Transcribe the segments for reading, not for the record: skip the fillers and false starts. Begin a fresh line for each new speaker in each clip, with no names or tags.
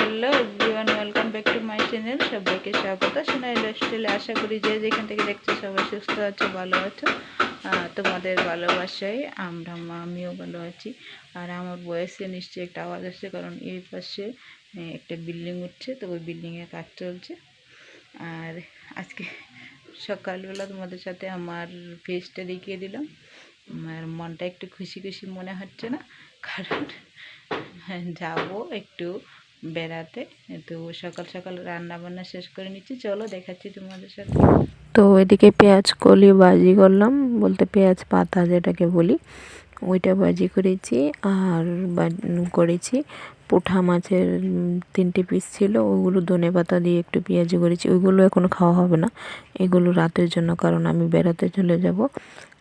Hello everyone, welcome back to my channel. সবাইকে স্বাগত সোনাই লাইফস্টাইলে। আশা করি যে যেখান থেকে দেখছো সবাই সুস্থ আছো, ভালো আছো। তোমাদের ভালোবাসায় আমিও ভালো আছি। আর আমার বয়সে নিশ্চয়ই একটা আওয়াজ আসছে, কারণ এই পাশে একটা বিল্ডিং উঠছে, তো ওই বিল্ডিংয়ের কাজ চলছে। আর আজকে সকালবেলা তোমাদের সাথে আমার ফেসটা দেখিয়ে দিলাম। আর মনটা একটু খুশি খুশি মনে হচ্ছে না, কারণ যাব একটু বেড়াতে। তো সকাল সকাল রান্না বান্না শেষ করে নিচ্ছি, চলো দেখাচ্ছি তোমাদের সাথে। তো এদিকে পেঁয়াজ কলি ভাজি করলাম, বলতে পেঁয়াজ পাতা যেটাকে বলি, ওইটা ভাজি করেছি। আর করেছি পোঠা মাছের 3টে পিস ছিল, ওইগুলো ধনে পাতা দিয়ে একটু পেঁয়াজি করেছি। ওইগুলো এখনও খাওয়া হবে না, এগুলো রাতের জন্য, কারণ আমি বেড়াতে চলে যাব।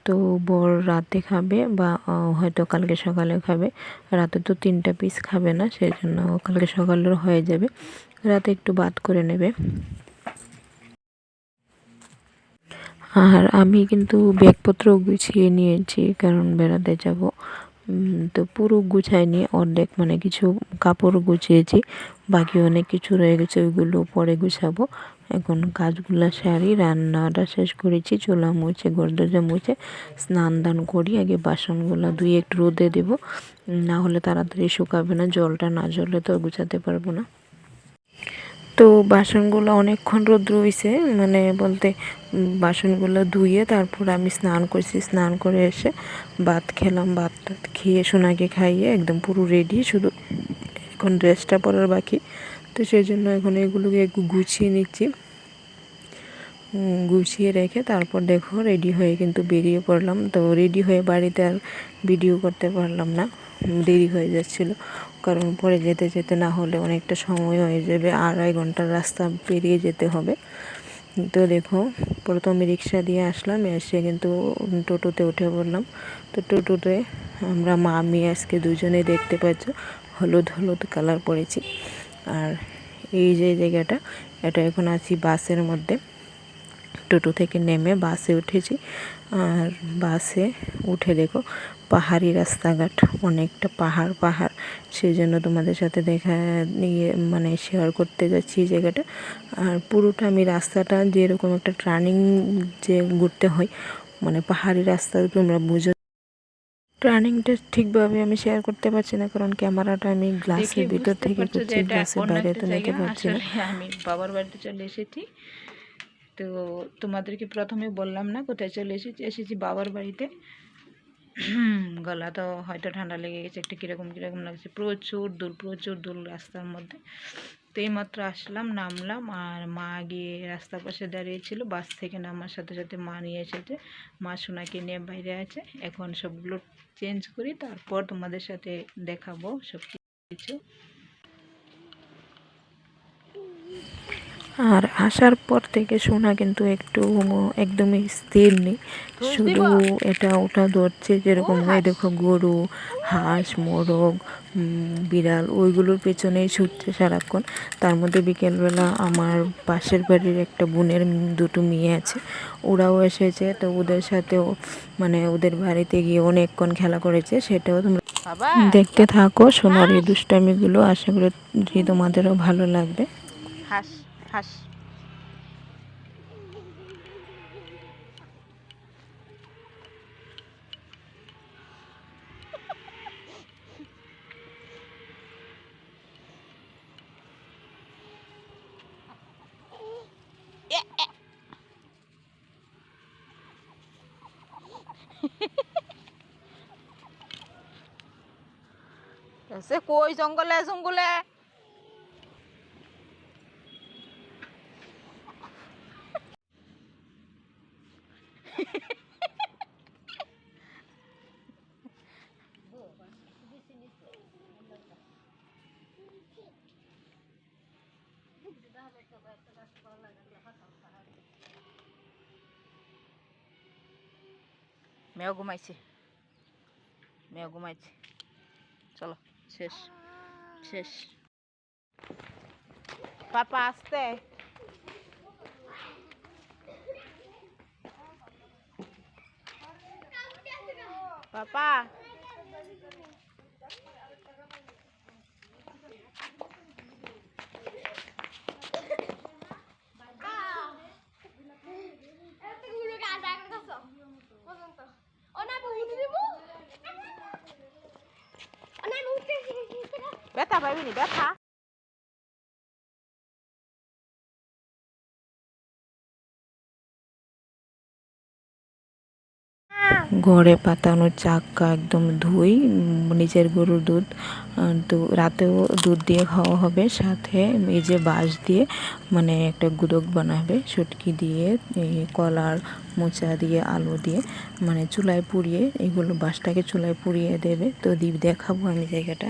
তো বর রাতে খাবে বা হয়তো কালকে সকালে খাবে। রাতে তো 3টা পিস খাবে না, সেই জন্য কালকে সকালেও হয়ে যাবে, রাতে একটু ভাত করে নেবে। আর আমি কিন্তু ব্যাগপত্র গুছিয়ে নিয়েছি, কারণ বেড়াতে যাব। তো পুরো গুছাইনি, অর্ধেক মানে কিছু কাপড় গুছিয়েছি, বাকি অনেক কিছু রয়ে গেছে, ওইগুলো পরে গুছাবো। এখন কাজগুলো সারি, রান্নাটা শেষ করেছি, চুলা মুছে ঘর দরজা মুছে স্নান দান করি। আগে বাসনগুলো ধুয়ে একটু রোদে দেবো, না হলে তাড়াতাড়ি শুকাবে না, জলটা না জ্বললে তো গুছাতে পারবো না। তো বাসনগুলো অনেকক্ষণ রোদ্র হইছে, মানে বলতে বাসনগুলো ধুয়ে তারপর আমি স্নান করছি। স্নান করে এসে ভাত খেলাম, ভাত খেয়ে সোনাকে খাইয়ে একদম পুরো রেডি, শুধু এখন ড্রেসটা পরার বাকি। তো সেই জন্য এখন এগুলোকে একটু গুছিয়ে নিচ্ছি। গুছিয়ে রেখে তারপর দেখো রেডি হয়ে কিন্তু বেরিয়ে পড়লাম। তো রেডি হয়ে বাড়িতে আর ভিডিও করতে পারলাম না, দেরি হয়ে যাচ্ছিল, কারণ পরে যেতে যেতে না হলে অনেকটা সময় হয়ে যাবে, 2.5 ঘন্টার রাস্তা পেরিয়ে যেতে হবে। তো দেখো প্রথমে রিক্সা দিয়ে আসলাম, এসে কিন্তু টোটোতে উঠে পড়লাম। তো টোটোতে আমরা মা মেয়ে আজকে দুজনেই দেখতে পাচ্ছ হলুদ হলুদ কালার পরেছি। আর এই যে জায়গাটা, এটা এখন আছি বাসের মধ্যে। টোটো থেকে নেমে বাসে উঠেছি। আর বাসে উঠে দেখো পাহাড়ি রাস্তাঘাট, অনেকটা পাহাড় পাহাড়, সেই জন্য তোমাদের সাথে দেখা নিয়ে মানে শেয়ার করতে যাচ্ছি এই জায়গাটা। আর পুরোটা আমি রাস্তাটা যেরকম একটা টার্নিং যে ঘুরতে হয়, মানে পাহাড়ি রাস্তা তোমরা বুঝো। টার্নিংটা ঠিকভাবে আমি শেয়ার করতে পারছি না, কারণ ক্যামেরাটা আমি গ্লাসের ভিতর থেকে করছি, গ্লাসের বাইরে তো নিতে পারছি না। আমি বাবার বাড়িতে চলে এসেছি। তো তোমাদেরকে প্রথমে বললাম না কোথায় চলে এসেছি বাবার বাড়িতে। গলা তো হয়তো ঠান্ডা লেগে গেছে, একটু কীরকম কীরকম লাগছে, প্রচুর দূর রাস্তার মধ্যে। তো এইমাত্র আসলাম, নামলাম, আর মা গিয়ে রাস্তার পাশে দাঁড়িয়েছিল। বাস থেকে নামার সাথে সাথে মা নিয়ে এসেছে, মা সোনাকে নিয়ে বাইরে আছে। এখন সবগুলো চেঞ্জ করি, তারপর তোমাদের সাথে দেখাবো সব কিছু। আর আসার পর থেকে সোনা কিন্তু একটু একদমই স্থির নেই, শুধু এটা ওটা ধরছে, যেরকম এই দেখো গরু, হাঁস, মোরগ, বিড়াল, ওইগুলোর পেছনেই ছুটছে সারাক্ষণ। তার মধ্যে বিকেলবেলা আমার পাশের বাড়ির একটা বোনের 2টো মেয়ে আছে, ওরাও এসেছে। তো ওদের সাথেও মানে ওদের বাড়িতে গিয়ে অনেকক্ষণ খেলা করেছে, সেটাও তোমরা দেখতে থাকো সোনার এই দুষ্টামিগুলো। আশা করি তোমাদেরও ভালো লাগবে। হাঁস হাঁস সে কই জঙ্গলে জঙ্গলে মেয়েও ঘুমাইছে, চলো শেষ শেষ। পাপা আসতে পাপা,
পাইবি ব্যথা
ঘরে পাতানো চাক্কা একদম ধুই, নিজের গরুর দুধ, তো রাতেও দুধ দিয়ে খাওয়া হবে, সাথে এই যে বাঁশ দিয়ে মানে একটা গুদক বানাবে শুটকি দিয়ে, এই কলার মোচা দিয়ে, আলু দিয়ে, মানে চুলায় পুড়িয়ে এগুলো বাঁশটাকে চুলায় পুড়িয়ে দেবে। তো দেখাবো আমি জায়গাটা।